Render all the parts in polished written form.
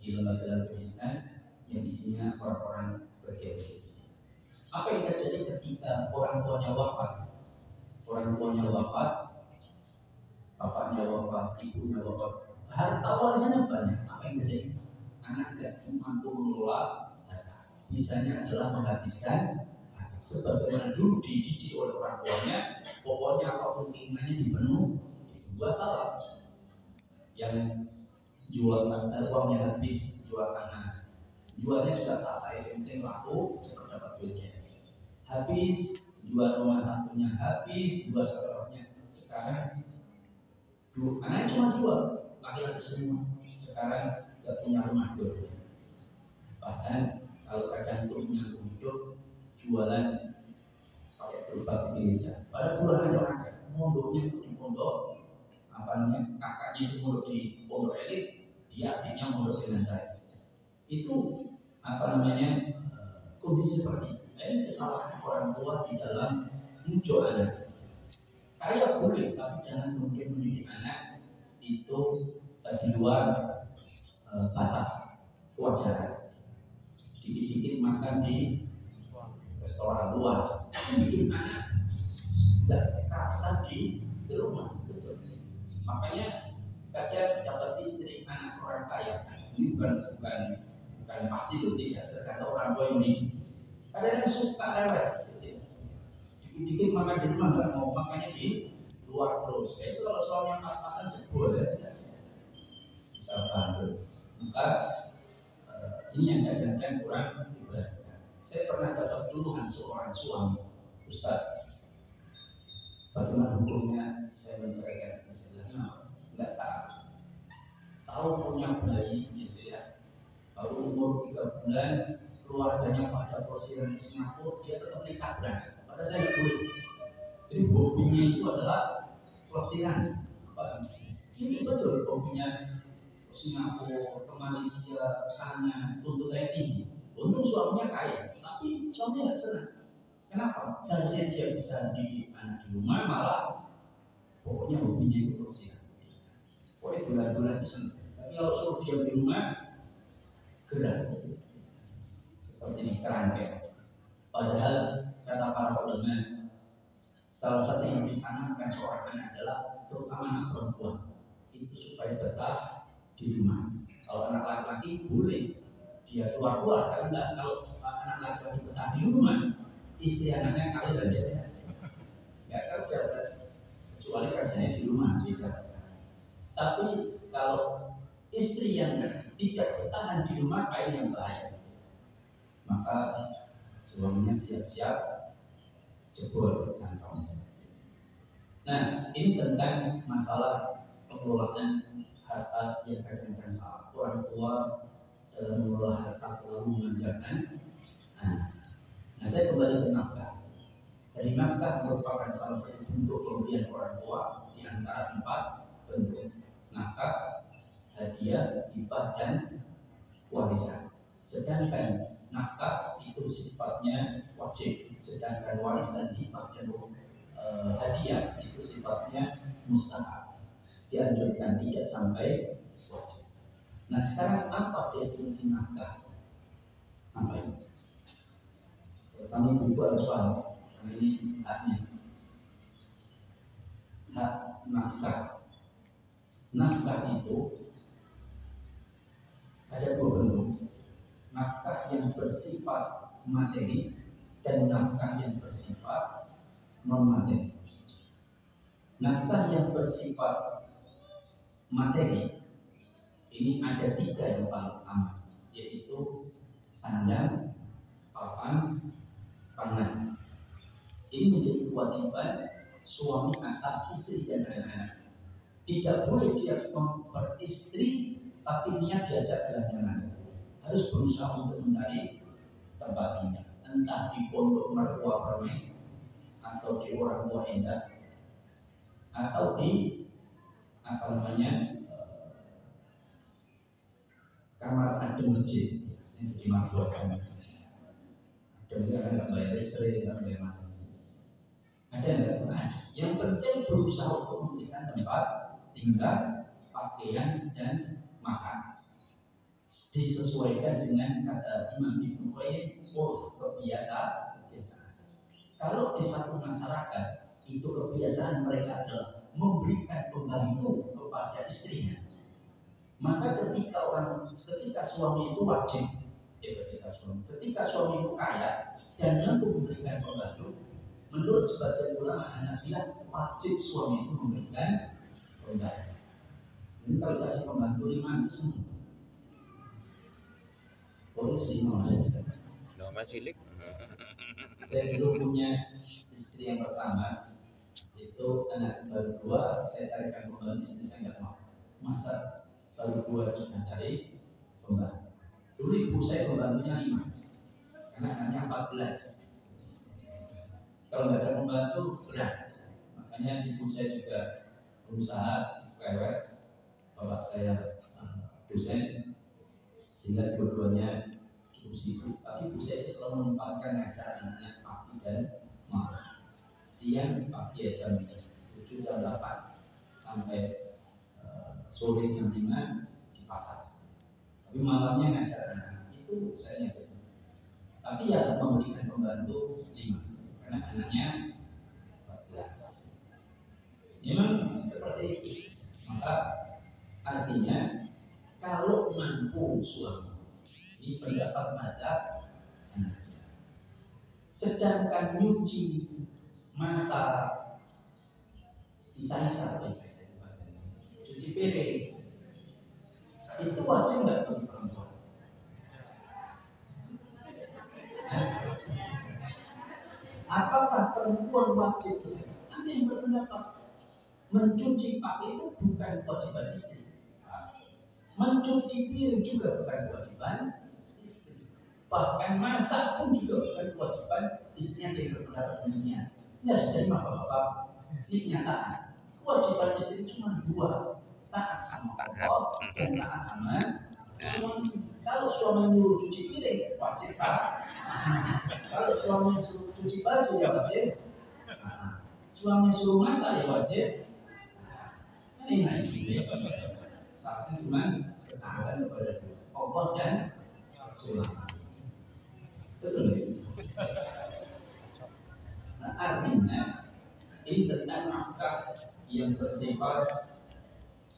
di lembaga pendidikan yang isinya orang-orang bergengsi. Apa yang terjadi ketika orang tuanya wafat? Orang tuanya wafat, bapaknya wafat, ibunya wafat, harta warisannya banyak. Apa yang terjadi? Anak tidak mampu mengelola harta. Bisanya adalah menghabiskan sebagaimana dulu dididik oleh orang tuanya. Pokoknya apapun keinginannya dipenuhi. Dua salah. Yang jual uangnya habis, jual tanah, jualnya juga saat SMP laku, cepat dapat duitnya. Habis, jual rumah satunya habis, jual sekolahnya. Sekarang dulu anaknya cuma dua, laki-laki semua. Sekarang tidak punya rumah dua. Bahkan kalau kadang untuk menyambung hidup, jualan pakai gerobak di gereja. Pada bulan aja orang mondoknya itu di pondok, apa namanya, kakaknya itu mondok di pondok elit, dia adiknya mondok dengan saya. Itu apa namanya, kondisi seperti itu. Ini kesalahan orang tua di dalam muncul anak. Kaya boleh, tapi jangan mungkin mendidik anak itu di luar batas kewajaran. Dikit-dikit makan di restoran luar, bikin anak tidak kasar di rumah. Betul. Makanya kadang dapat istri anak orang kaya ini bukan pasti itu tidak tergantung orang tua ini. Kadang suka lewat, dikit-dikit makan di rumah nggak mau, makanya di luar terus. Itu kalau suami pas-pasan jebol ya, bisa bantu. Maka ini yang kadang-kadang kurang diperhatikan. Saya pernah dapat keluhan seorang suami, Ustaz, bagaimana hukumnya saya menceraikan istri saya? Nggak tahu punya bayi gitu ya, baru umur 3 bulan, keluarganya pada posisi Singapura, dia tetap nekat berangkat. Padahal saya nggak boleh. Jadi hobinya itu adalah pelesiran. Ini betul hobinya Singapura, ke Malaysia, sana, tuntutannya tinggi. Untung suaminya kaya, tapi suaminya nggak senang. Kenapa? Seharusnya dia bisa dididik anak di rumah, malah pokoknya hobinya itu pelesiran. Pokoknya bulan-bulan itu senang. Tapi kalau suruh dia di rumah, gerak seperti ini, kerangkeng. Padahal kata para ulama, salah satu yang ditanamkan seorang anak adalah terutama anak perempuan itu supaya betah di rumah. Kalau anak laki-laki boleh dia keluar, karena kalau anak laki-laki betah di rumah, istri anaknya kali saja nggak kerja, kecuali kerjanya di rumah tidak. Tapi kalau istri yang tidak bertahan di rumah, kain yang bahaya, maka suaminya siap-siap jebol kantongnya. Nah, ini tentang masalah pengelolaan harta yang kadang-kadang salah. Orang tua dalam mengelola harta terlalu memanjakan. Nah, saya kembali ke nafkah. Dari nafkah merupakan salah satu bentuk pemberian orang tua di antara 4 bentuk: nafkah, hadiah, hibah, dan warisan. Sedangkan nafkah itu sifatnya wajib, sedangkan warisan, hibah, dan hadiah itu sifatnya mustahab, dianjurkan, tidak sampai wajib. Nah, sekarang apa definisi nafkah? Apa ini? Pertama, ibu harus paham, ini haknya. Hak nafkah. Nafkah itu ada 2 bentuk. Nafkah yang bersifat materi dan nafkah yang bersifat non-materi. Nafkah yang bersifat materi ini ada 3 yang paling utama, yaitu sandang, papan, pangan. Ini menjadi kewajiban suami atas istri dan anak-anak. Tidak boleh dia beristri tapi niat diajak jalan-jalan. Harus berusaha untuk mencari tempat tinggal, entah di pondok mertua permain, atau di orang tua indah, atau di kamar adem masjid yang jadi mertua kami. Adem itu nggak bayar listrik, nggak bayar makan. Ada nggak pernah? Yang penting berusaha untuk memberikan tempat tinggal, pakaian, dan makan. disesuaikan dengan kata Imam Ibnu Qayyim, kebiasaan. Kalau di satu masyarakat itu kebiasaan mereka adalah memberikan pembantu kepada istrinya, maka ketika suami itu wajib, ketika suami itu kaya dan mampu memberikan pembantu, menurut sebagian ulama Hanafilah wajib suami itu memberikan pembantu. Ini kalau kasih pembantu 5 itu semua polisi Nama cilik. Saya dulu punya istri yang pertama, itu anak baru 2, saya carikan pembantu, istri saya nggak mau. Masa baru 2 sudah cari pembantu. Dulu ibu saya pembantunya 5, karena anaknya 14. Kalau nggak ada pembantu berat. Makanya ibu saya juga berusaha lewat bapak saya dosen, sehingga dua-duanya cukup sibuk. Tapi ibu saya itu selalu menyempatkan ngajar anaknya pagi dan malam. Siang pagi ya jam 7 jam 8 sampai sore jam 5 di pasar. Tapi malamnya ngajar anak itu saya nyebut. Tapi ya memberikan pembantu 5 karena anaknya 14. Memang seperti itu. Maka artinya kalau mampu suami ini pendapat madzhab anaknya. Sedangkan nyuci, masak, isa-isa, cuci piring itu wajib nggak bagi perempuan? Apakah perempuan wajib isa-isa? Ada yang berpendapat mencuci pakaian itu bukan kewajiban istri. Mencuci piring juga bukan kewajiban istri. Bahkan masak pun juga bukan kewajiban istrinya. Yang berpendapat demikian. Ini harus dari bapak-bapak. Ini kenyataan. Kewajiban istri cuma 2, taat sama Allah dan taat sama suami. Kalau suami nyuruh cuci piring, wajib taat. Kalau suami suruh cuci baju, ya wajib. Suami suruh masak, ya wajib. Ini saatnya cuma ketaatan kepada Allah dan suami. Betul. Nah, artinya ini tentang nafkah yang bersifat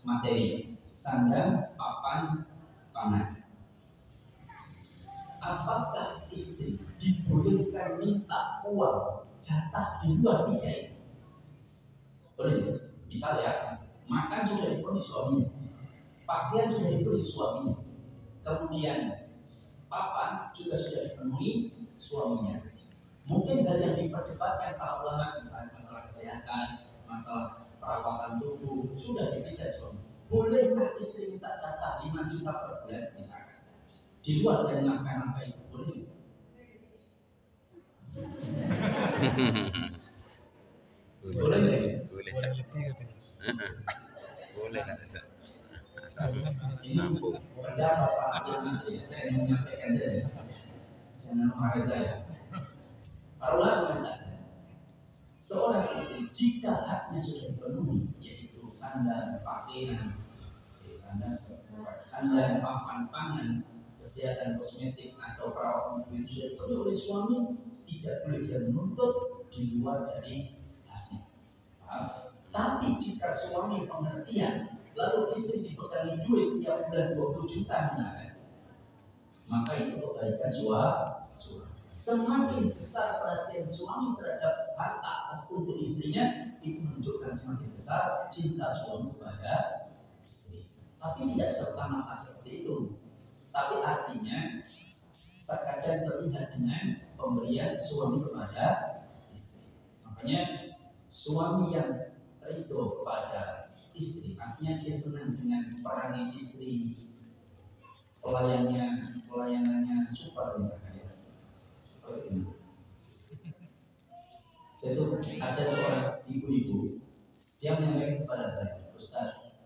materi, sandang, papan, pangan. Apakah istri dibolehkan minta uang jatah di luar nikahi? Boleh. Misal ya, makan sudah dipenuhi suaminya, pakaian sudah dipenuhi suaminya, kemudian papan juga sudah dipenuhi suaminya. Mungkin hal yang diperdebatkan para ulama, misalnya masalah kesehatan, masalah perawatan tubuh, sudah dipikirkan suami. Bolehkah istri minta jatah 5 juta per bulan misalkan? Di luar dari nafkah itu boleh? Boleh nggak? Boleh. Boleh nggak bisa? Mampu. Berapa Pak? Saya mau menyampaikan saja. Jangan marah saya. Para ulama mengatakan seorang istri jika haknya sudah dipenuhi, yaitu sandang, pakaian, sandang, papan, pangan, kesehatan kosmetik atau perawatan tubuh itu sudah dipenuhi oleh suami, tidak boleh dia menuntut di luar dari haknya. Tapi jika suami pengertian, lalu istri dibekali duit tiap bulan 20 juta maka itu kebaikan suami. Semakin besar perhatian suami terhadap harta untuk istrinya, itu menunjukkan semakin besar cinta suami kepada istri. Tapi tidak serta-merta seperti itu. Tapi artinya terkadang terlihat dengan pemberian suami kepada istri. Makanya suami yang ridho kepada istri, artinya dia senang dengan perangai istri, pelayanannya super misalnya. Seperti itu. Saya itu ada seorang ibu-ibu yang menyampaikan kepada saya, Ustaz,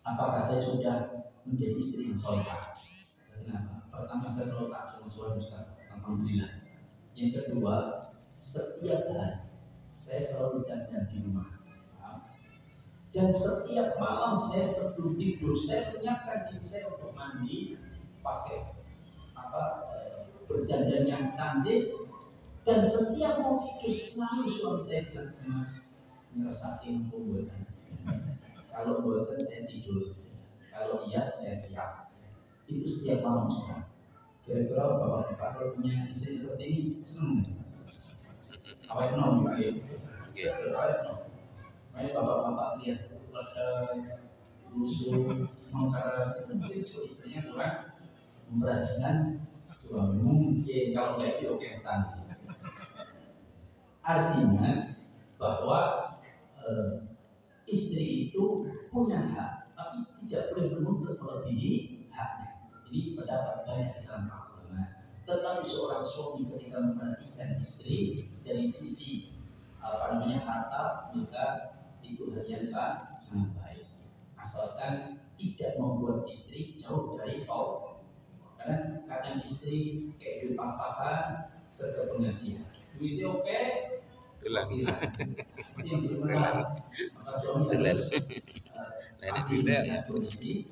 apakah saya sudah menjadi istri yang solehah? Kenapa? Pertama, saya selalu taat sama suami, Ustaz, alhamdulillah. Yang kedua, setiap hari saya selalu jajan di rumah. Dan setiap malam saya sebelum tidur, saya menyiapkan diri saya untuk mandi, dandan yang cantik, dan setiap mau tidur selalu suami saya bilang, Mas, ngerasain pembuatan. Kalau buatan saya tidur, kalau iya saya siap. Itu setiap malam Ustaz. Kira-kira bapak kalau punya istri seperti ini senang. Awet nom Pak ya. Awet nom. Makanya bapak-bapak lihat ada musuh mengkara itu mungkin istrinya kurang memperhatikan suami, mungkin kalau nggak itu oke tadi. Artinya bahwa istri itu punya hak, tapi tidak boleh menuntut melebihi haknya. Ini pendapat banyak dalam agama. Tetapi seorang suami ketika memperhatikan istri dari sisi harta, maka itu hal yang sangat baik. Asalkan tidak membuat istri jauh dari tol. Karena kadang istri kayak duit pas-pasan serta pengajian. Duitnya oke, yang sebenarnya maka suami harus kondisi.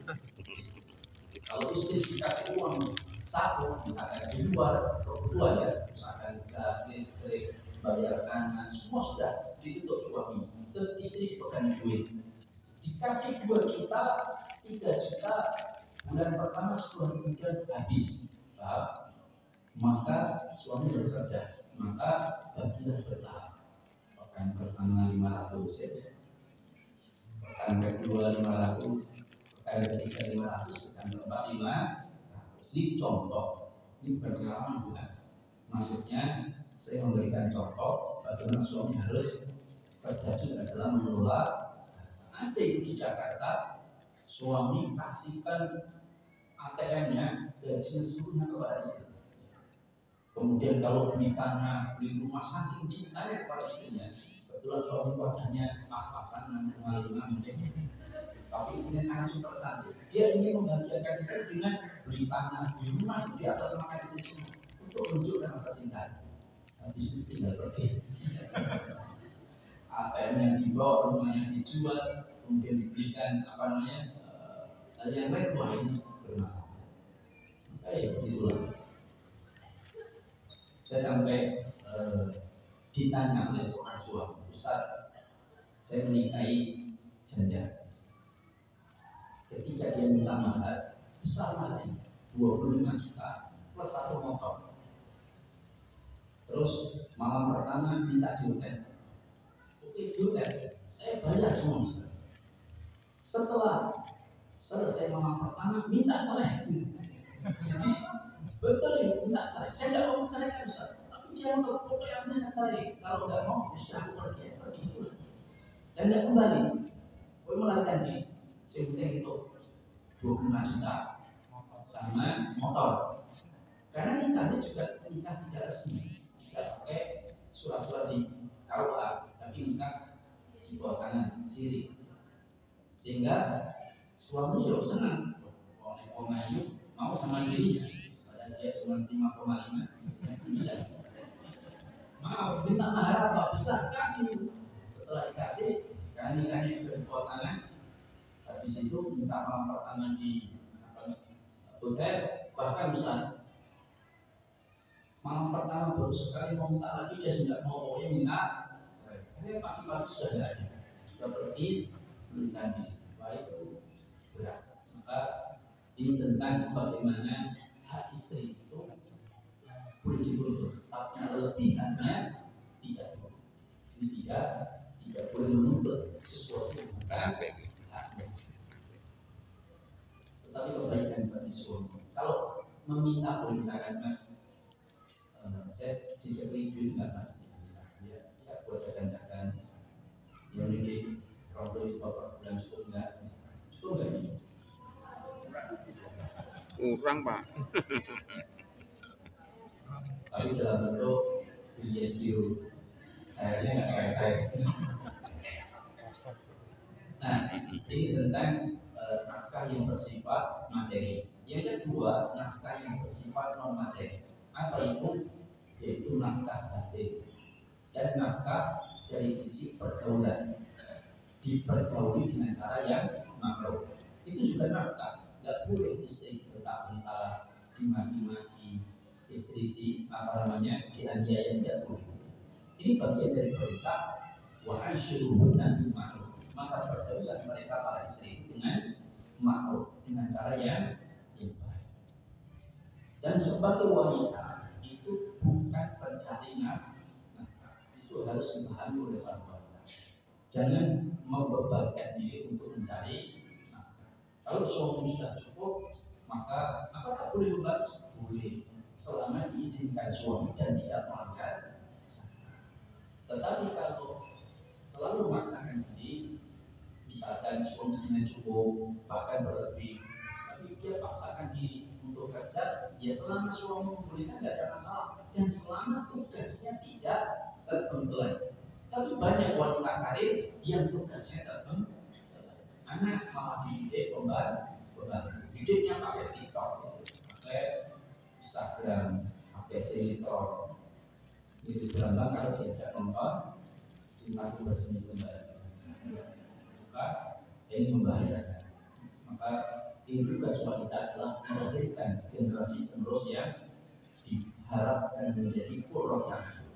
Kalau istri dikasih uang satu, misalkan di luar, kedua ya, misalkan gas, listrik, bayarkan, semua sudah ditutup suami. Terus istri pegang duit, dikasih 2 juta, 3 juta, bulan pertama 10 bulan habis, maka suami bercerdas, maka bagilah bertahap. Pekan pertama 500 ya, pekan kedua 500, pekan ketiga 500, pekan keempat 500. Ini contoh, ini pengalaman bukan. Maksudnya saya memberikan contoh bagaimana suami harus cerdas dalam mengelola. Ada itu di Jakarta, suami kasihkan ATM-nya gajinya seluruhnya kepada istri. Kemudian kalau beli tanah, beli rumah, saking cintanya kepada istrinya. Kebetulan suami wajahnya pas-pasan 65 mungkin, tapi istrinya sangat super cantik. Dia ingin membahagiakan istri dengan beli tanah, beli rumah di atas nama istri semua untuk menunjukkan rasa cinta. Habis itu tinggal pergi. ATM yang dibawa, rumah yang dijual, kemudian diberikan hal yang lain, wah ini bermasalah. Itulah. Saya sampai ditanya oleh seorang suami, Ustaz, saya menikahi janda. Ketika dia minta mahar besar mahar 25 juta plus 1 motor. Terus malam pertama minta di hotel. Oke, di hotel saya bayar semua. Setelah selesai malam pertama minta cerai. Jadi betul ya, minta cerai. Saya tidak mau menceraikan Ustaz, tapi dia untuk foto yang minta cerai. Kalau tidak mau, sudah aku pergi dulu. Dan tidak kembali. Boleh melarikan diri. Sebutnya itu 25 juta sama motor. Karena nikahnya juga nikah tidak resmi, tidak pakai surat-surat di KUA, tapi nikah di bawah kanan kiri. Sehingga suami juga senang. Orang Ayu mau sama dirinya, padahal dia cuma 5,5, 9. Mau minta mahar apa besar, kasih. Setelah dikasih, karena nikahnya juga di bawah kanan. Habis itu minta malam pertama di hotel, bahkan Ustaz, malam pertama baru sekali mau minta lagi, dia sudah mau pokoknya minta. Ini pagi-pagi sudah tidak ada, sudah pergi belikan diri. Wah itu berat. Maka ini tentang bagaimana hak istri itu boleh dituntut, tapi lebihannya tidak boleh. Ini tidak boleh menuntut sesuatu yang bukan. Tetapi kebaikan bagi suami. Kalau meminta boleh, misalkan Mas, saya dicekli duit nggak Mas? Misalkan ya buat jajan-jajan. Ya ini kalau duit bapak bulan cukup nggak? Cukup nggak ini? Kurang Pak. Tapi dalam bentuk biaya kilo, cairnya nggak cair. Nah, ini tentang nafkah yang bersifat materi. Yang kedua, nafkah yang bersifat non materi. Apa itu? Yaitu nafkah batin dan nafkah dari sisi pergaulan. Dipergauli dengan cara yang makruh. Itu juga nafkah. Tidak boleh istri bertahun-tahun dimaki-maki, istri dianiaya tidak boleh. Ini bagian dari perintah wa asyruhunna bil ma'ruf. Maka pergaulan mereka para istri itu dengan ma'ruf, dengan cara yang baik. Dan sebagai wanita itu bukan pencari nafkah, itu harus dipahami oleh para wanita. Jangan membebankan diri untuk mencari nafkah. Kalau suami sudah cukup, maka apakah boleh membantu? Boleh, selama diizinkan suami dan tidak melanggar. Tetapi kalau terlalu memaksakan diri, misalkan suaminya cukup bahkan berlebih, tapi dia paksakan diri untuk kerja, ya selama suami membolehkan tidak ada masalah dan selama tugasnya tidak terbengkelai. Tapi banyak wanita karir yang tugasnya terbengkelai. Anak malah dididik pembantu, didiknya pakai TikTok, pakai Instagram, pakai sinetron. Jadi berambang kalau diajak nonton, cintaku bersemi kembali. Maka ini membahayakan. Maka ini tugas wanita adalah melahirkan generasi penerus yang diharapkan menjadi qurratan.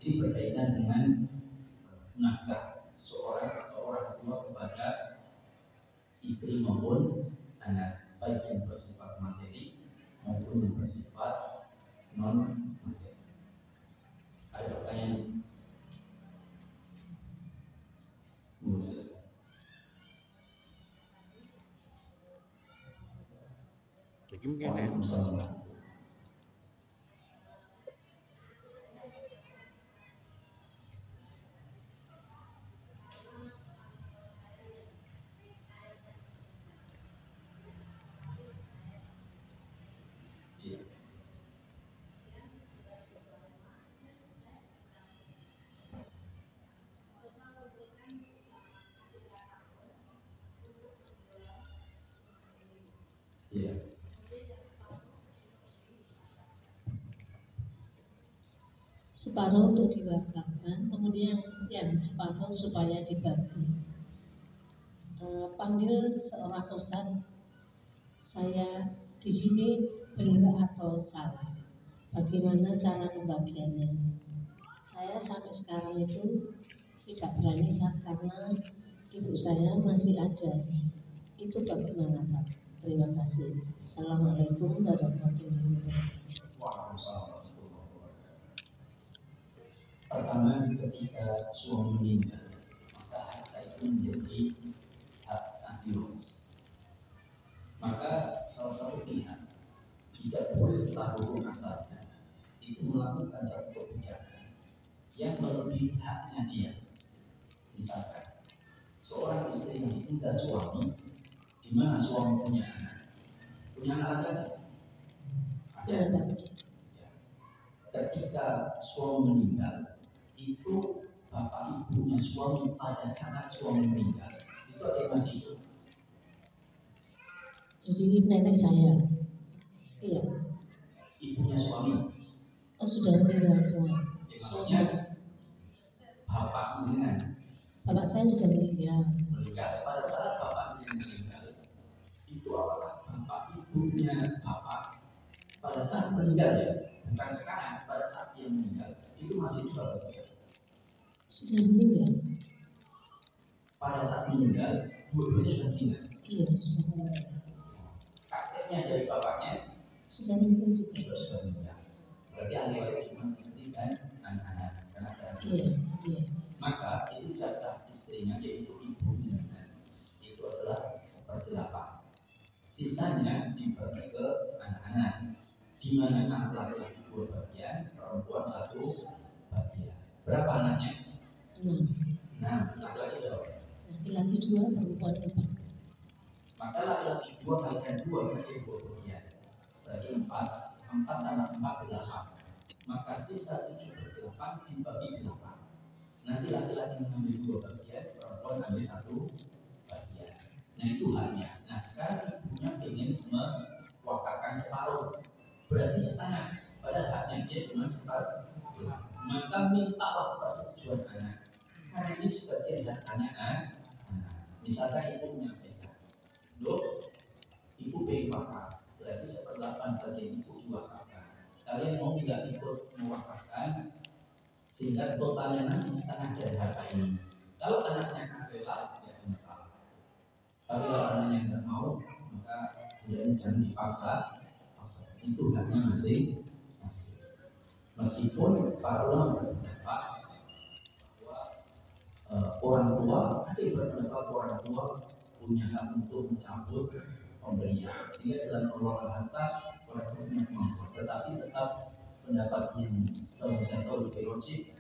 Ini berkaitan dengan nafkah seorang atau orang tua kepada istri maupun anak, baik yang bersifat materi maupun yang bersifat non materi. Ada pertanyaan? Jadi mungkin ya. Separuh untuk diwakafkan, kemudian yang separuh supaya dibagi. Panggil seorang ustadz, saya di sini benar atau salah? Bagaimana cara pembagiannya? Saya sampai sekarang itu tidak berani karena ibu saya masih ada. Itu bagaimana Kak? Terima kasih. Assalamualaikum warahmatullahi wabarakatuh. Pertama, ketika suami meninggal, maka harta itu menjadi hak ahli waris. Maka salah satu pihak tidak boleh tahu asalnya itu melakukan satu kebijakan yang melebihi haknya dia. Misalkan seorang istri yang ditinggal suami, di mana suami punya anak lagi? Ada. Ketika suami meninggal, itu bapak ibunya suami pada saat suami meninggal itu ada yang masih hidup. Jadi nenek saya, iya. Ibunya suami. Oh sudah meninggal semua. Maksudnya bapak dengan. Bapak saya sudah meninggal. Pada saat bapak meninggal, itu apakah bapak ibunya bapak pada saat meninggal ya? Bukan sekarang, pada saat dia meninggal itu masih juga bekerja. Sudah meninggal. Pada saat meninggal, dua-duanya sudah meninggal. Iya, sudah meninggal. Kakeknya dari bapaknya sudah meninggal juga. Sudah meninggal. Berarti ahli waris cuma istri dan anak-anak. Iya. Maka itu jatah istrinya yaitu ibunya. Itu adalah seperti 8. Sisanya dibagi ke anak-anak. Di mana anak laki-laki 2 bagian, perempuan 1 bagian. Berapa anaknya? 6. Laki-laki berapa? Laki-laki 2, perempuan 4. Maka laki-laki 2 kalikan 2 berarti 2 bagian. Berarti 4 tambah 4 8. Maka sisa 7/8 dibagi 8. Nanti laki-laki mengambil 2 bagian, perempuan ambil 1 bagian. Nah itu haknya. Nah sekarang ibunya ingin mewakafkan separuh, berarti setengah. Padahal haknya dia cuma separuh. Maka mintalah persetujuan anak. Karena ini sebagian haknya anak. Misalkan ibu menyampaikan, Dok, ibu pengen wakaf, berarti 1/8 bagian ibu diwakafkan. kalian mau tidak ikut mewakafkan sehingga totalnya nanti setengah dari harta ini. Kalau anaknya akan rela, tidak ada masalah. Tapi kalau anaknya tidak mau, maka jangan dipaksa. Itu haknya masing-masing. Meskipun para ulama berpendapat bahwa orang tua, ada yang berpendapat orang tua punya hak untuk mencabut pemberian. Sehingga dalam pengelolaan harta orang tua punya kemampuan. Tetapi tetap pendapat yang saya tahu lebih logik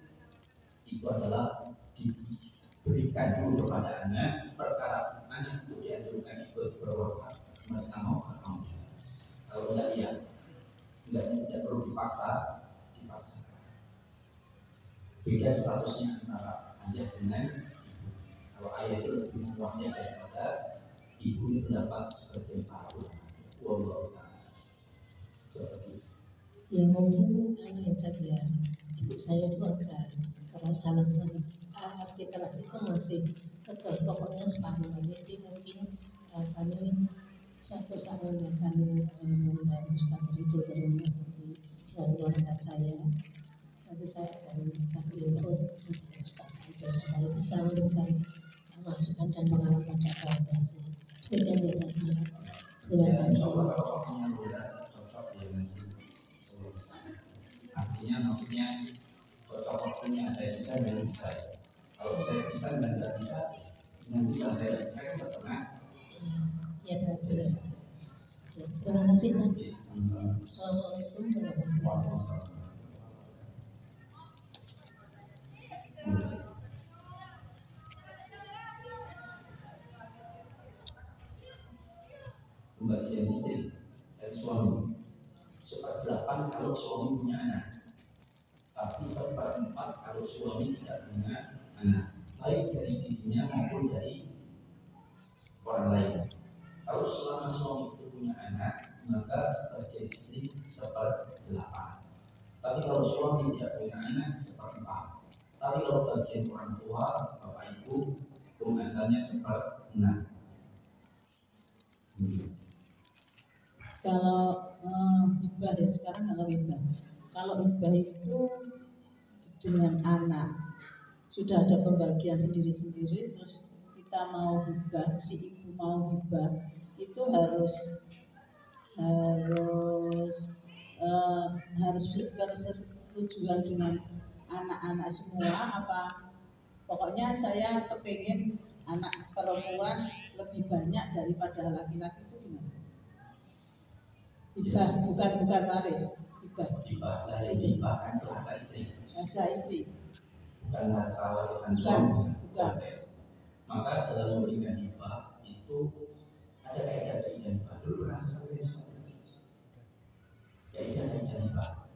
itu adalah diberikan dulu kepada anak, perkara anak itu dianjurkan ikut berwakaf, mereka mau atau tidak. Kalau tidak ya, tidak perlu dipaksa. Beda statusnya antara ayah dengan ibu. Kalau ayah itu lebih menguasai daripada ibu, itu dapat seperti paru. Seperti itu. Ya mungkin yang tadi ya, ibu saya itu agak keras dalam arti keras itu masih kekeh, pokoknya separuh. Jadi mungkin kami suatu saat akan mengundang Ustaz itu ke rumah dengan keluarga saya. Nanti saya akan cari info untuk Ustaz itu supaya bisa memberikan masukan dan pengalaman pada keluarga saya. Demikian ya tadi ya. Terima kasih. Artinya maksudnya cocok waktunya saya bisa dan bisa. Kalau saya bisa dan tidak bisa, dengan bisa saya tidak pernah. Ya, terima kasih. Assalamualaikum warahmatullahi wabarakatuh. Pembagian istri dan suami 1/8 kalau suami punya anak, tapi 1/4 kalau suami tidak punya anak, baik dari dirinya maupun dari orang lain. Kalau selama suami itu punya anak, maka bagian istri 1/8. Tapi kalau suami tidak punya anak, 1/4. Tapi kalau bagian orang tua, bapak ibu, pengasalnya 1/6. Kalau hibah ya sekarang kalau hibah itu dengan anak sudah ada pembagian sendiri-sendiri, terus kita mau hibah, si ibu mau hibah itu harus bersetujuan dengan anak-anak semua apa pokoknya saya kepingin anak perempuan lebih banyak daripada laki-laki itu gimana? Hibah bukan waris, hibah Hibah kan harta istri. Harta istri. Bukan harta warisan bukan. Maka dalam memberikan hibah itu ada kaidah hibah. Dulu pernah saya sampaikan kaidah hibah.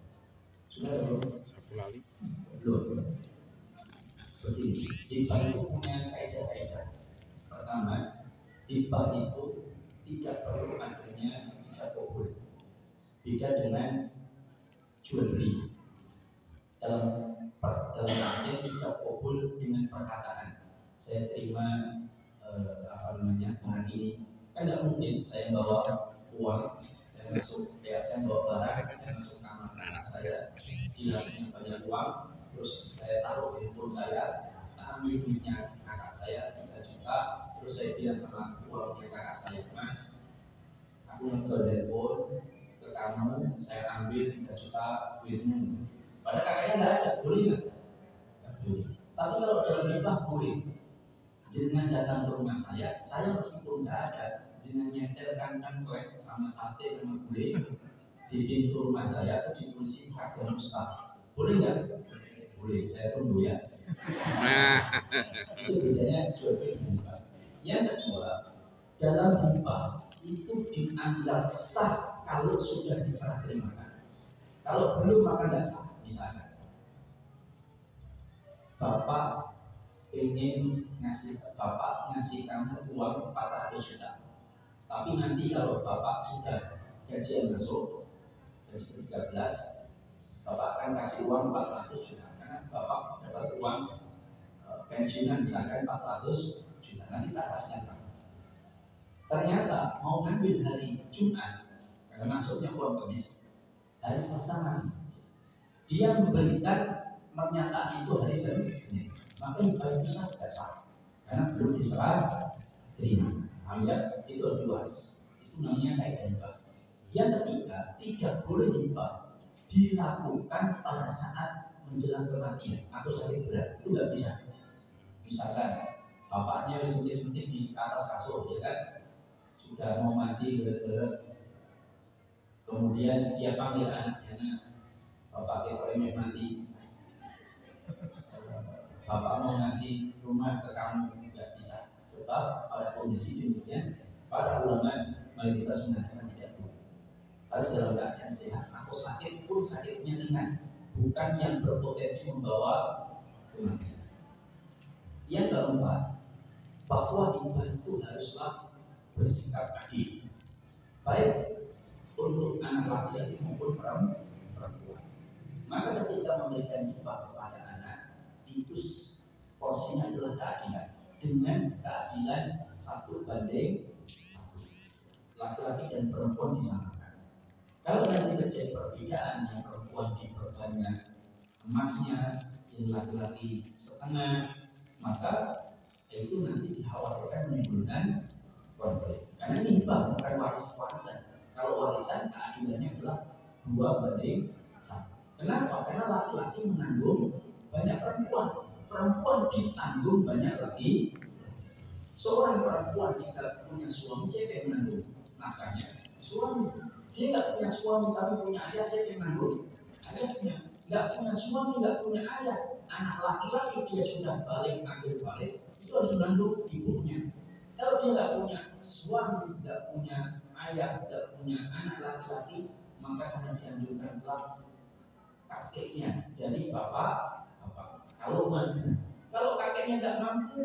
Sudah belum? Begini, hibah itu punya kaidah. Pertama, hibah itu tidak perlu adanya ijab kabul. Beda dengan jual beli. Dalam arti ijab kabul dengan perkataan. Saya terima barang ini. Kan tidak mungkin saya bawa uang, saya bawa barang, saya masuk kamar anak saya, bilasnya banyak uang, terus saya taruh di handphone saya, ambil duitnya kakak saya 3 juta, terus saya bilang sama uangnya kakak saya, Mas, aku ngejual handphone ke kamu, saya ambil 3 juta duitmu. Padahal kakaknya nggak ada, boleh nggak? Nggak boleh. Tapi kalau dalam hibah boleh. Jenengan datang ke rumah saya meskipun nggak ada, jenengan nyetelkan tengklek sama sate sama gulai di pintu rumah saya, itu ditulisin harga mustahil. Boleh nggak? Boleh, saya tunggu ya. Itu bedanya jual beli dan hibah. Yang kedua, dalam hibah itu dianggap sah kalau sudah diserah terimakan. Kalau belum maka tidak sah. Misalkan Bapak ngasih kamu uang 400 juta. Tapi nanti kalau Bapak sudah gajian masuk gaji 13, Bapak akan kasih uang 400 juta karena Bapak dapat uang pensiunan misalkan 400 juta. Nanti tak kasihkan Bapak. Ternyata mau ngambil hari Jumat karena masuknya uang kemis. hari Selasa nanti. Dia memberikan pernyataan itu hari Senin, maka hibah itu sah, karena belum diserah terima. Ambil itu waris, itu namanya kaidah hibah. Yang ketiga, tidak boleh hibah dilakukan pada saat menjelang kematian atau sakit berat, itu nggak bisa. Misalkan bapaknya sentik-sentik di atas kasur, ya kan, sudah mau mati, kemudian dia panggil anaknya, bapak kita ini mati, bapak mau ngasih rumah ke kamu, nggak bisa. Sebab pada kondisi demikian, para ulama mayoritas mengatakan tidak boleh. Kalau dalam keadaan sehat atau sakit pun sakitnya ringan, bukan yang berpotensi membawa kematian. Yang keempat, bahwa hibah itu haruslah bersikap adil, baik untuk anak laki-laki maupun perempuan. Maka ketika memberikan hibah kepada anak, itu porsinya adalah keadilan, dengan keadilan 1:1, laki-laki dan perempuan disamakan. Kalau nanti terjadi perbedaan, yang perempuan diperbanyak emasnya, yang laki-laki setengah, maka itu nanti dikhawatirkan menimbulkan konflik. Karena ini hibah bukan warisan. Kalau warisan keadilannya adalah 2:1. Kenapa? Karena laki-laki menanggung banyak perempuan, perempuan ditanggung banyak laki. Seorang perempuan jika punya suami, siapa yang menanggung nafkahnya? Suami. Dia nggak punya suami tapi punya ayah, siapa yang menanggung? Ayahnya. Nggak punya suami, nggak punya ayah, anak laki-laki dia sudah balik, ambil balik, itu harus menanggung ibunya. Kalau dia nggak punya suami, nggak punya ayah, nggak punya anak laki-laki, maka sangat dianjurkanlah kakeknya. Jadi bapak. Kalau kakeknya nggak mampu,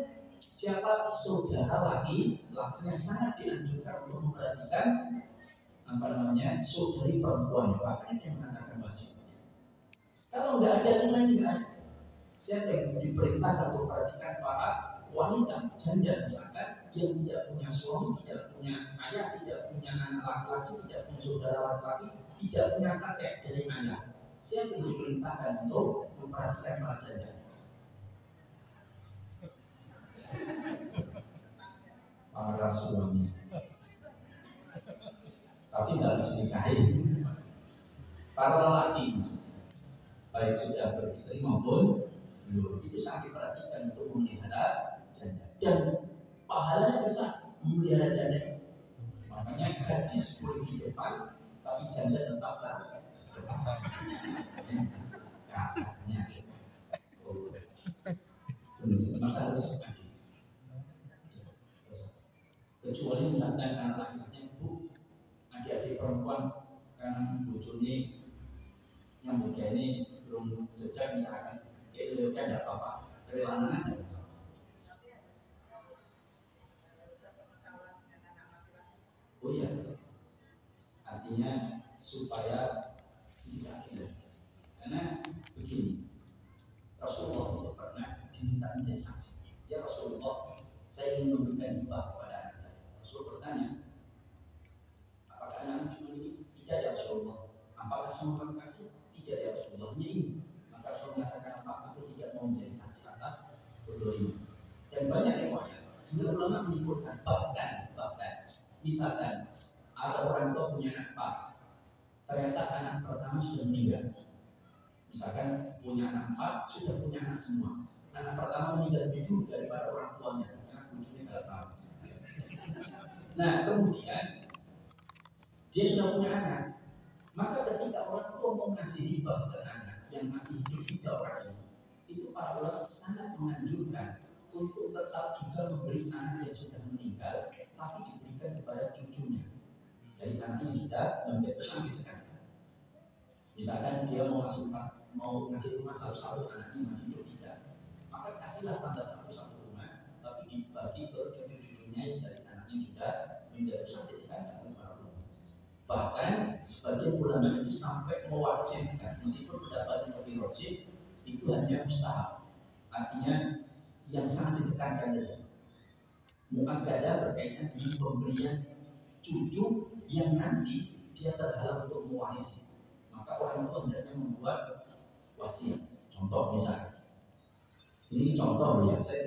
siapa saudara lakinya sangat dianjurkan untuk memperhatikan saudari perempuan, bahkan yang mengatakan wajib. Kalau nggak ada ini, siapa yang diperintahkan untuk memperhatikan para wanita janda misalkan yang tidak punya suami, tidak punya ayah, tidak punya anak laki-laki, tidak punya saudara laki-laki, tidak punya kakek dari ayah. Siapa yang diperintahkan untuk memperhatikan para janda? Para suami. Tapi tidak harus nikahin. Para lelaki, baik sudah beristri maupun belum, itu sangat diperhatikan untuk memelihara janda. Dan pahalanya besar memelihara janda. Makanya gadis boleh di depan, tapi janda tetap di depan. Katanya. Maka harus adil. Kecuali misalkan anak laki-laki itu adik-adik perempuan kan bojone yang muda ini belum jejak misalkan ya tidak apa-apa, relanan ada masalah. Oh iya, artinya supaya sisi keadilan. Karena begini, Rasulullah itu pernah diminta menjadi saksi. Ya Rasulullah, saya ingin memberikan hibah kepada anak saya. Rasul bertanya, apakah anak cuma ini? Tidak ya Rasulullah. Apakah semua kamu kasih? Tidak ya Rasulullah. Hanya ini. Maka Rasul mengatakan, apakah aku tidak mau menjadi saksi atas kedua ini? Dan banyak riwayat. Sehingga ulama menyimpulkan bahkan misalkan ada orang tua punya anak empat, ternyata anak pertama sudah meninggal. Misalkan punya anak empat, sudah punya anak semua. Anak pertama meninggal lebih dulu daripada orang tuanya, karena bujurnya tidak tahu. Nah, kemudian dia sudah punya anak. Maka ketika orang tua mau ngasih hibah ke anak yang masih hidup 3 orang ini, itu para ulama sangat menganjurkan untuk tetap juga memberi anak yang sudah meninggal, tapi diberikan kepada cucunya. Jadi nanti kita membebaskan kan. Misalkan dia mau ngasih rumah satu-satu, anaknya masih hidup 3, maka kasihlah tanda satu-satu rumah, tapi dibagi ke cucu-cucunya dari anaknya juga menjadi sertifikat dari para ulama. Bahkan sebagian ulama itu sampai mewajibkan, meskipun pendapatnya lebih wajib, itu hanya mustahab. Artinya yang sangat ditekankan saja. Mu'akkadah berkaitan dengan pemberian cucu yang nanti dia terhalang untuk mewarisi. Maka membuat wasiat. Contoh misalnya, ini contoh ya, saya